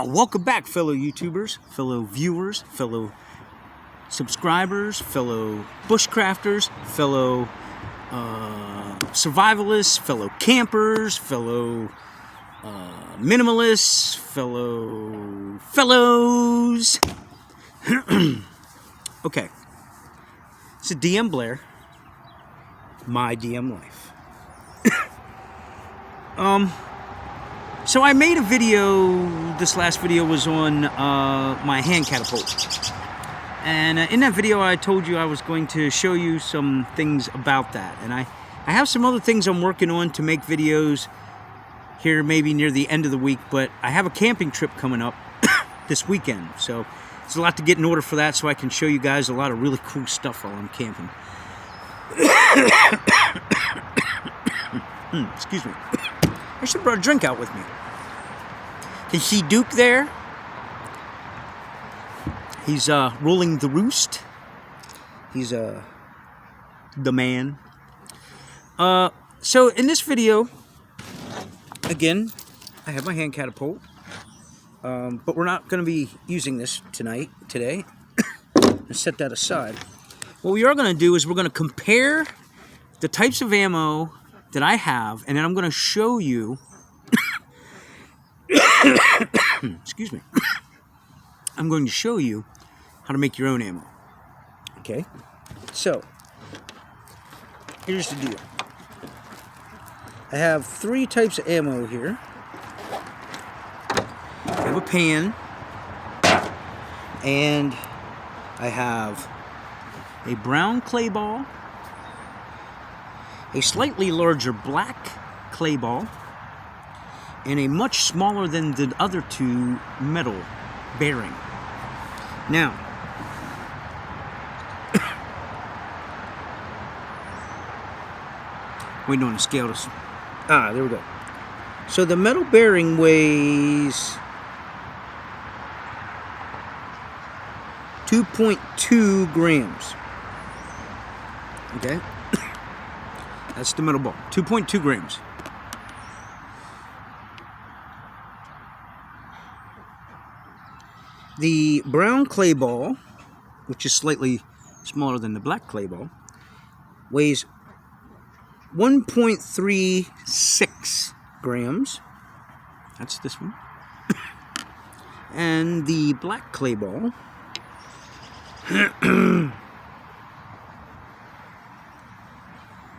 Welcome back, fellow YouTubers, fellow viewers, fellow subscribers, fellow bushcrafters, fellow survivalists, fellow campers, fellow minimalists, fellows. Okay, it's a DMBLAIR, my DM life. So I made a video, this last video was on my hand catapult. And in that video I told you I was going to show you some things about that. And I have some other things I'm working on to make videos here maybe near the end of the week. But I have a camping trip coming up this weekend. So it's a lot to get in order for that, so I can show you guys a lot of really cool stuff while I'm camping. Excuse me. I should have brought a drink out with me. Can you see Duke there? He's rolling the roost. He's the man. So in this video, again, I have my hand catapult, but we're not going to be using this today. Let's set that aside. What we are going to do is we're going to compare the types of ammo that I have, and then I'm going to show you excuse me. I'm going to show you how to make your own ammo. Okay? So, here's the deal. I have 3 types of ammo here. I have a pan, and I have a brown clay ball, a slightly larger black clay ball, and a much smaller than the other 2 metal bearing. Now, waiting on the scale to... there we go. So the metal bearing weighs 2.2 grams. Okay? That's the metal ball. 2.2 grams. The brown clay ball, which is slightly smaller than the black clay ball, weighs 1.36 grams. That's this one. And the black clay ball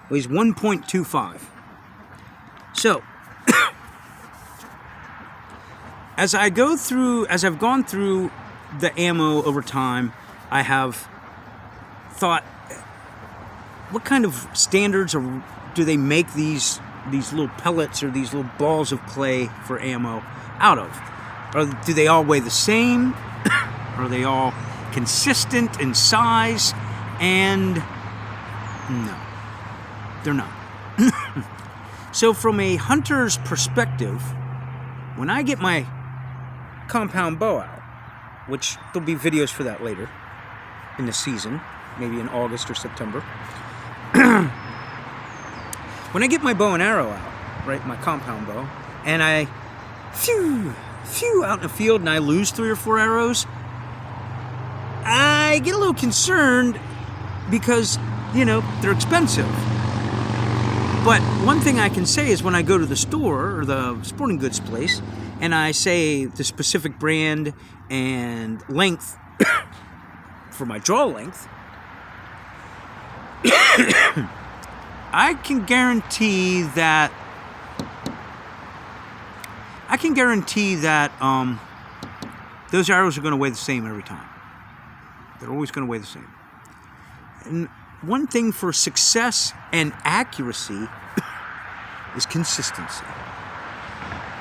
weighs 1.25. So, as I've gone through the ammo over time, I have thought, what kind of standards do they make these little pellets or these little balls of clay for ammo out of? Or do they all weigh the same? Are they all consistent in size? And no, they're not. So from a hunter's perspective, when I get my compound bow out, which there'll be videos for that later in the season, maybe in August or September. When I get my bow and arrow out, right, my compound bow, and I phew out in the field and I lose 3 or 4 arrows, I get a little concerned because, you know, they're expensive. But one thing I can say is when I go to the store or the sporting goods place and I say the specific brand and length for my draw length, I can guarantee that those arrows are going to weigh the same every time. They're always going to weigh the same. And one thing for success and accuracy is consistency.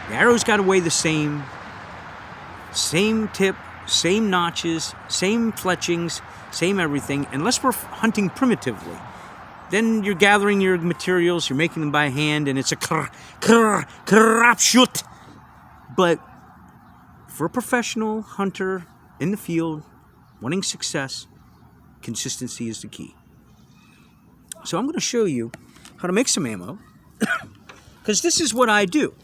The arrow's got to weigh the same tip, same notches, same fletchings, same everything, unless we're hunting primitively. Then you're gathering your materials, you're making them by hand, and it's a crapshoot. But for a professional hunter in the field, wanting success, consistency is the key. So I'm going to show you how to make some ammo, because this is what I do.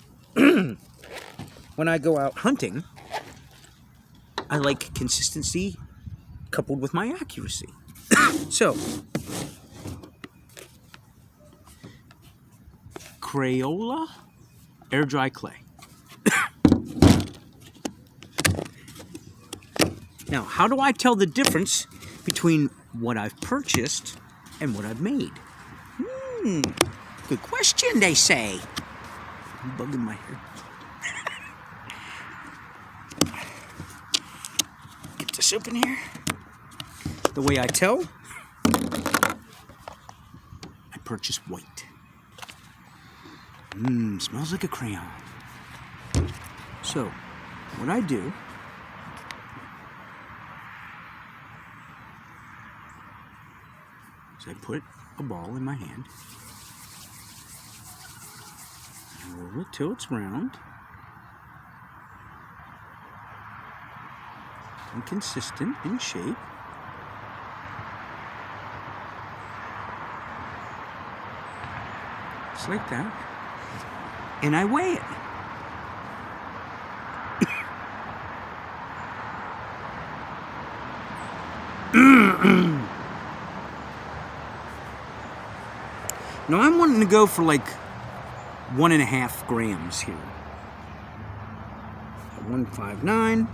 When I go out hunting, I like consistency coupled with my accuracy. So, Crayola air dry clay. Now, how do I tell the difference between what I've purchased and what I've made? Good question, they say. I'm bugging my hair. Get this open here. The way I tell, I purchase white. Smells like a crayon. So, what I do is I put a ball in my hand, roll it till it's round and consistent in shape. Just like that. And I weigh it. Now I'm wanting to go for like 1.5 grams here. 159.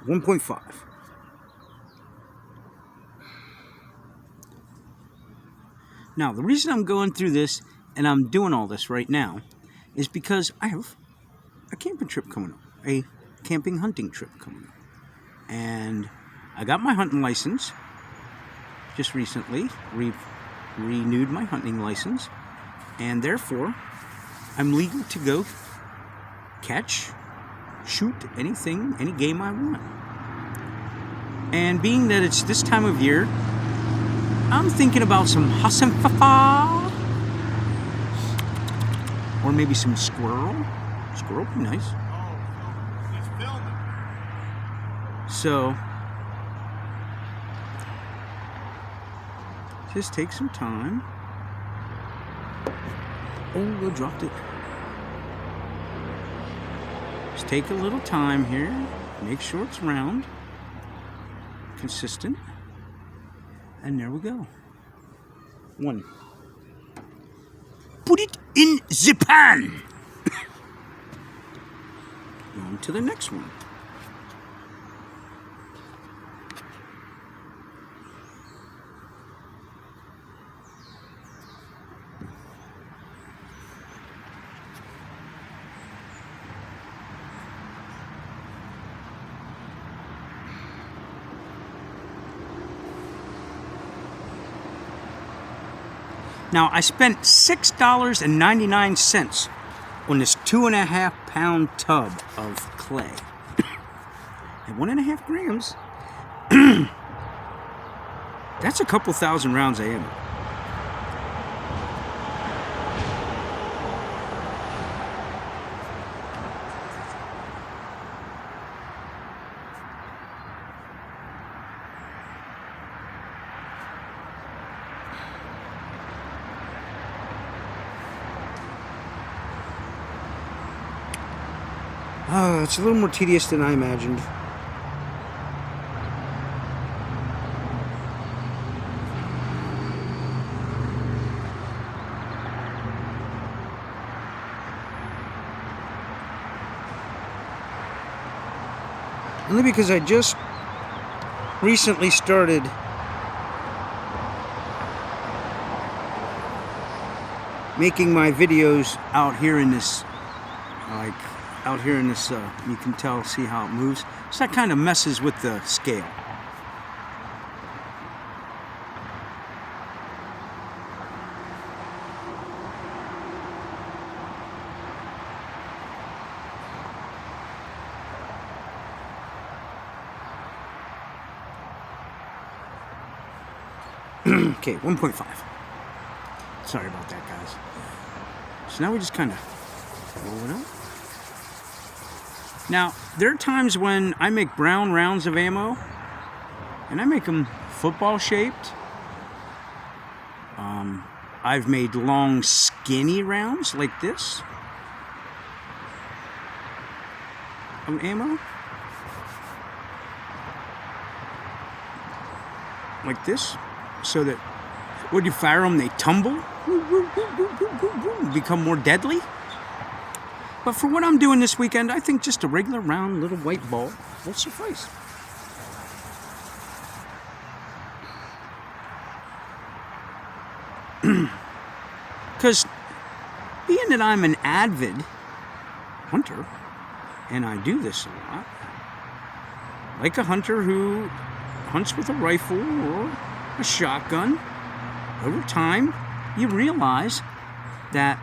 $1.5. Now, the reason I'm going through this and I'm doing all this right now is because I have a camping trip coming up, a camping hunting trip coming up. And I got my hunting license just recently, renewed my hunting license, and therefore I'm legal to go catch, shoot anything, any game I want. And being that it's this time of year, I'm thinking about some Hassenpfeffer, or maybe some squirrel. Squirrel would be nice. Oh, he's filming. So, just take some time. Oh, I dropped it. Just take a little time here. Make sure it's round, consistent. And there we go. One. Put it in the pan. On to the next one. Now, I spent $6.99 on this 2.5 pound tub of clay. At 1.5 grams, that's a couple thousand rounds of ammo. It's a little more tedious than I imagined. Only because I just recently started making my videos out here in this, you can tell, see how it moves. So that kind of messes with the scale. Okay, 1.5. Sorry about that, guys. So now we just kind of roll it up. Now, there are times when I make brown rounds of ammo, and I make them football shaped. I've made long, skinny rounds like this of ammo. Like this, so that when you fire them, they tumble, become more deadly. But for what I'm doing this weekend, I think just a regular round little white ball will suffice. Because being that I'm an avid hunter, and I do this a lot, like a hunter who hunts with a rifle or a shotgun, over time you realize that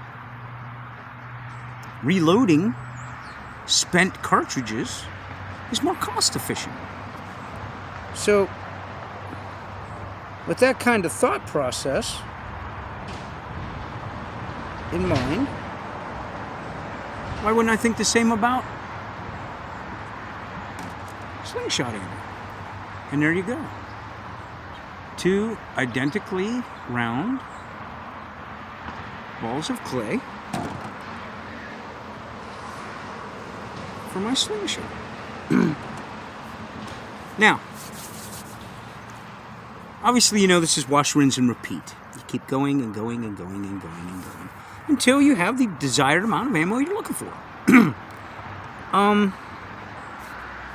reloading spent cartridges is more cost efficient. So, with that kind of thought process in mind, why wouldn't I think the same about slingshot ammo? And there you go. 2 identically round balls of clay for my slingshot. Now, obviously, you know this is wash, rinse, and repeat. You keep going and going and going and going and going until you have the desired amount of ammo you're looking for.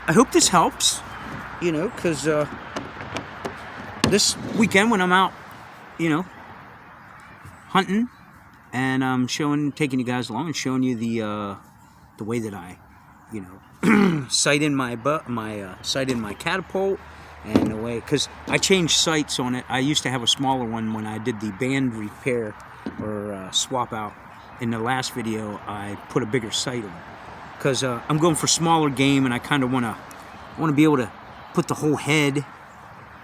I hope this helps, you know, because this weekend when I'm out, you know, hunting, and I'm taking you guys along and showing you the way that I, you know, sight in my catapult, and the way, because I changed sights on it. I used to have a smaller one when I did the band repair or swap out. In the last video, I put a bigger sight on because I'm going for smaller game, and I kind of want to be able to put the whole head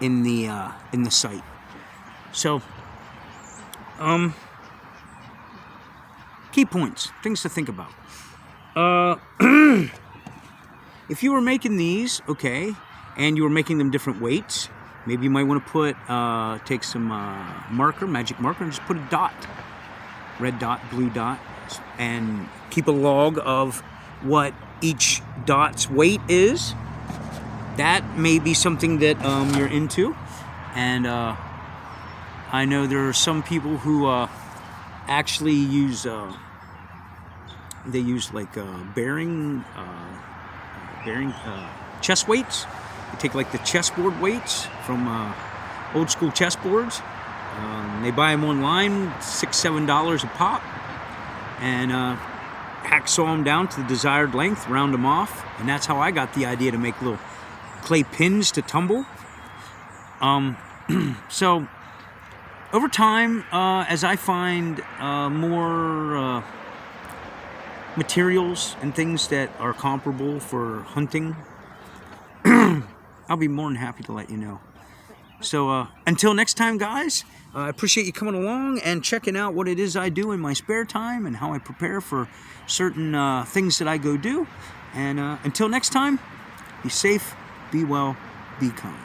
in the sight. So, key points, things to think about. If you were making these, okay, and you were making them different weights, maybe you might want to put, take some magic marker, and just put a dot, red dot, blue dot, and keep a log of what each dot's weight is. That may be something that you're into, and I know there are some people who actually use like bearing chest weights. They take like the chessboard weights from old school chessboards. They buy them online, $6-7 a pop, and hacksaw them down to the desired length, round them off, and that's how I got the idea to make little clay pins to tumble. So over time, as I find more materials and things that are comparable for hunting, I'll be more than happy to let you know. So until next time, guys, I appreciate you coming along and checking out what it is I do in my spare time and how I prepare for certain things that I go do. And until next time, be safe, be well, be kind.